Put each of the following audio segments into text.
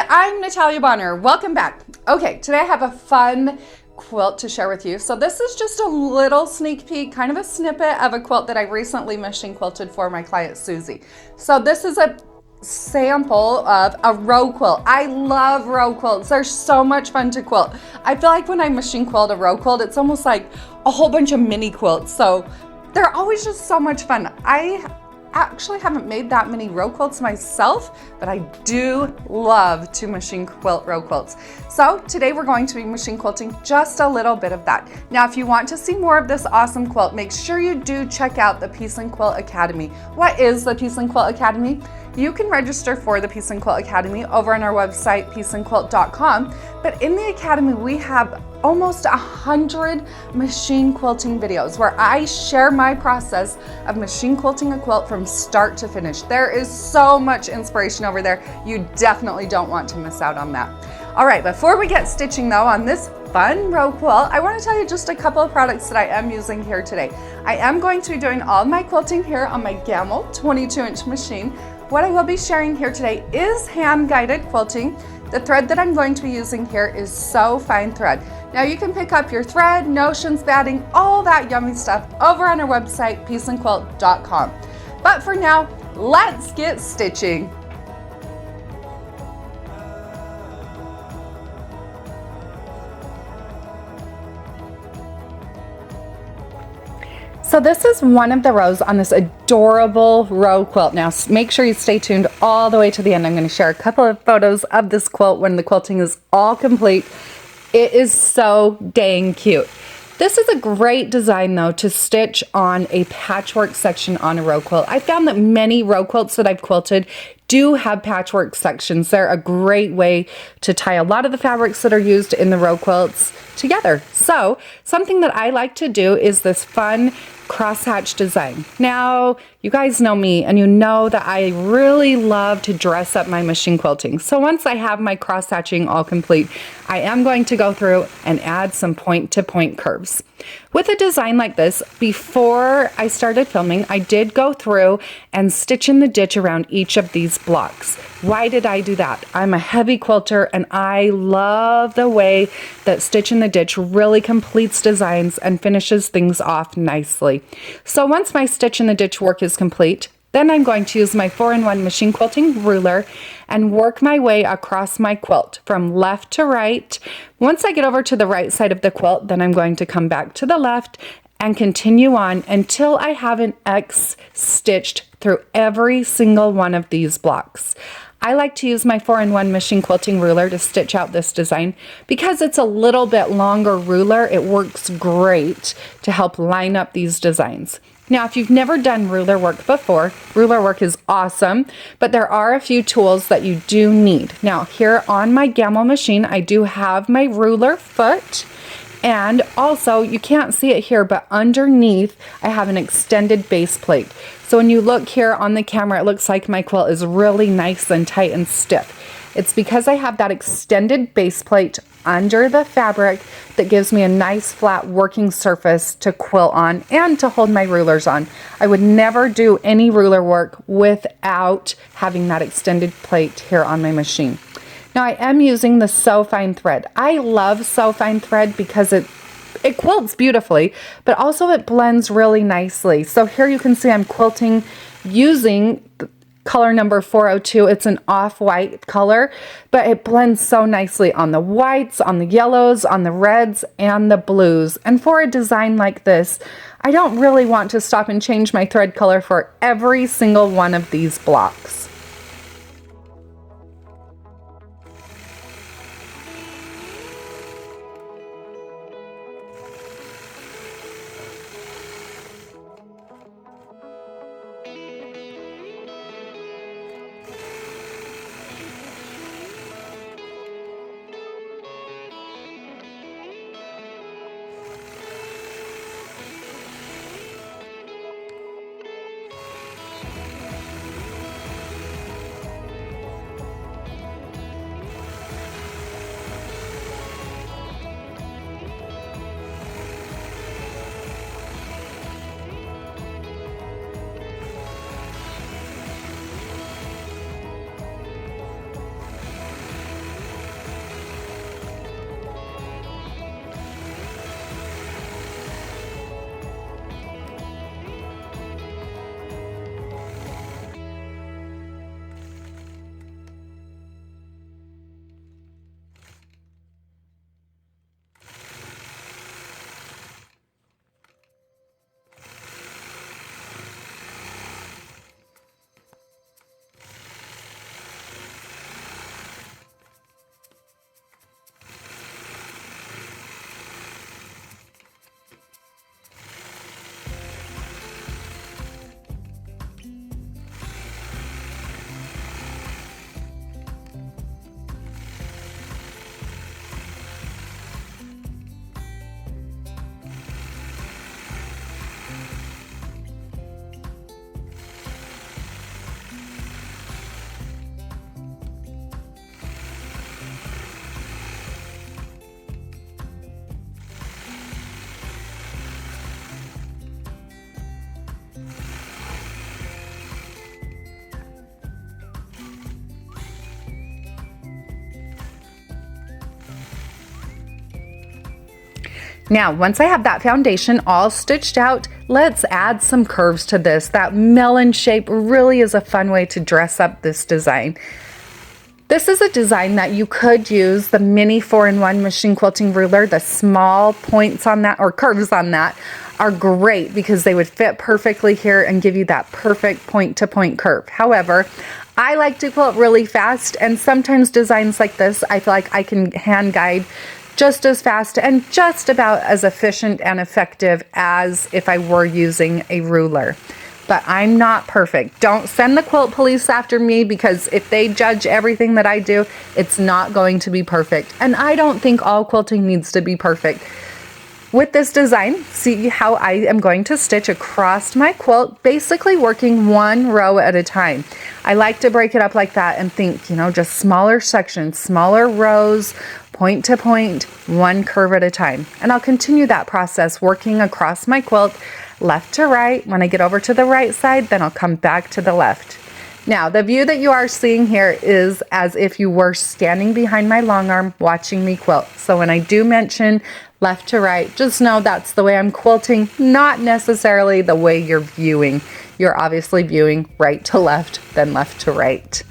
I'm Natalia Bonner. Welcome back. Okay, today I have a fun quilt to share with you. So this is just a little sneak peek, kind of a snippet of a quilt that I recently machine quilted for my client Susie. So this is a sample of a row quilt. I love row quilts. They're so much fun to quilt. I feel like when I machine quilt a row quilt, it's almost like a whole bunch of mini quilts. So they're always just so much fun. I actually haven't made that many row quilts myself, but I do love to machine quilt row quilts. So today we're going to be machine quilting just a little bit of that. Now, if you want to see more of this awesome quilt, make sure you do check out the Peace and Quilt Academy. What is the Peace and Quilt Academy? You can register for the Peace and Quilt Academy over on our website, peaceandquilt.com. But in the Academy, we have almost 100 machine quilting videos where I share my process of machine quilting a quilt from start to finish. There is so much inspiration over there. You definitely don't want to miss out on that. All right, before we get stitching though on this fun row quilt, I want to tell you just a couple of products that I am using here today. I am going to be doing all my quilting here on my Gamble 22-inch machine. What I will be sharing here today is hand-guided quilting. The thread that I'm going to be using here is So Fine thread. Now you can pick up your thread, notions, batting, all that yummy stuff over on our website, peaceandquilt.com. But for now, let's get stitching. So this is one of the rows on this adorable row quilt. Now make sure you stay tuned all the way to the end. I'm going to share a couple of photos of this quilt when the quilting is all complete. It is so dang cute. This is a great design though to stitch on a patchwork section on a row quilt. I found that many row quilts that I've quilted do have patchwork sections. They're a great way to tie a lot of the fabrics that are used in the row quilts together. So something that I like to do is this fun crosshatch design. Now, you guys know me and you know that I really love to dress up my machine quilting. So once I have my cross hatching all complete, I am going to go through and add some point-to-point curves. With a design like this, before I started filming, I did go through and stitch in the ditch around each of these blocks. Why did I do that? I'm a heavy quilter and I love the way that stitch in the ditch really completes designs and finishes things off nicely. So once my stitch in the ditch work is complete, then I'm going to use my 4-in-1 machine quilting ruler and work my way across my quilt from left to right. Once I get over to the right side of the quilt, then I'm going to come back to the left and continue on until I have an X stitched through every single one of these blocks. I like to use my 4-in-1 machine quilting ruler to stitch out this design because it's a little bit longer ruler. It works great to help line up these designs. Now, if you've never done ruler work before, ruler work is awesome, but there are a few tools that you do need. Now, here on my Gamble machine, I do have my ruler foot, and also, you can't see it here, but underneath, I have an extended base plate. So when you look here on the camera, it looks like my quilt is really nice and tight and stiff. It's because I have that extended base plate under the fabric that gives me a nice flat working surface to quilt on and to hold my rulers on. I would never do any ruler work without having that extended plate here on my machine. Now I am using the So Fine thread. I love So Fine thread because it quilts beautifully, but also it blends really nicely. So here you can see I'm quilting using color number 402. It's an off-white color, but it blends so nicely on the whites, on the yellows, on the reds, and the blues. And for a design like this, I don't really want to stop and change my thread color for every single one of these blocks. Now, once I have that foundation all stitched out, let's add some curves to this. That melon shape really is a fun way to dress up this design. This is a design that you could use the mini 4-in-1 machine quilting ruler. The small points on that, or curves on that, are great because they would fit perfectly here and give you that perfect point-to-point curve. However, I like to quilt really fast, and sometimes designs like this, I feel like I can hand guide just as fast and just about as efficient and effective as if I were using a ruler. But I'm not perfect. Don't send the quilt police after me, because if they judge everything that I do, it's not going to be perfect. And I don't think all quilting needs to be perfect. With this design, see how I am going to stitch across my quilt, basically working one row at a time. I like to break it up like that and think, just smaller sections, smaller rows, point to point, one curve at a time. And I'll continue that process working across my quilt, left to right. When I get over to the right side, then I'll come back to the left. Now, the view that you are seeing here is as if you were standing behind my long arm watching me quilt. So when I do mention left to right, just know that's the way I'm quilting, not necessarily the way you're viewing. You're obviously viewing right to left, then left to right.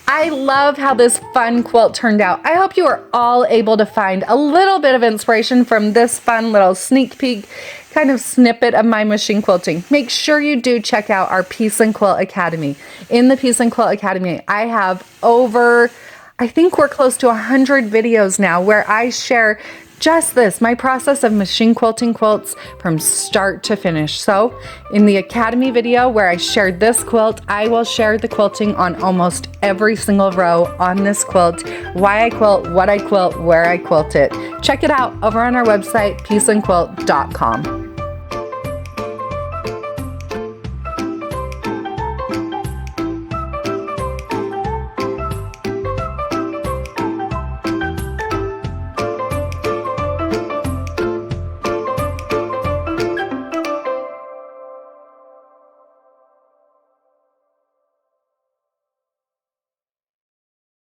I love how this fun quilt turned out. I hope you are all able to find a little bit of inspiration from this fun little sneak peek kind of snippet of my machine quilting. Make sure you do check out our Piece and Quilt Academy. In the Piece and Quilt Academy, I have I think we're close to 100 videos now where I share just this, my process of machine quilting quilts from start to finish. So in the Academy video where I shared this quilt, I will share the quilting on almost every single row on this quilt, why I quilt, what I quilt, where I quilt it. Check it out over on our website, pieceandquilt.com.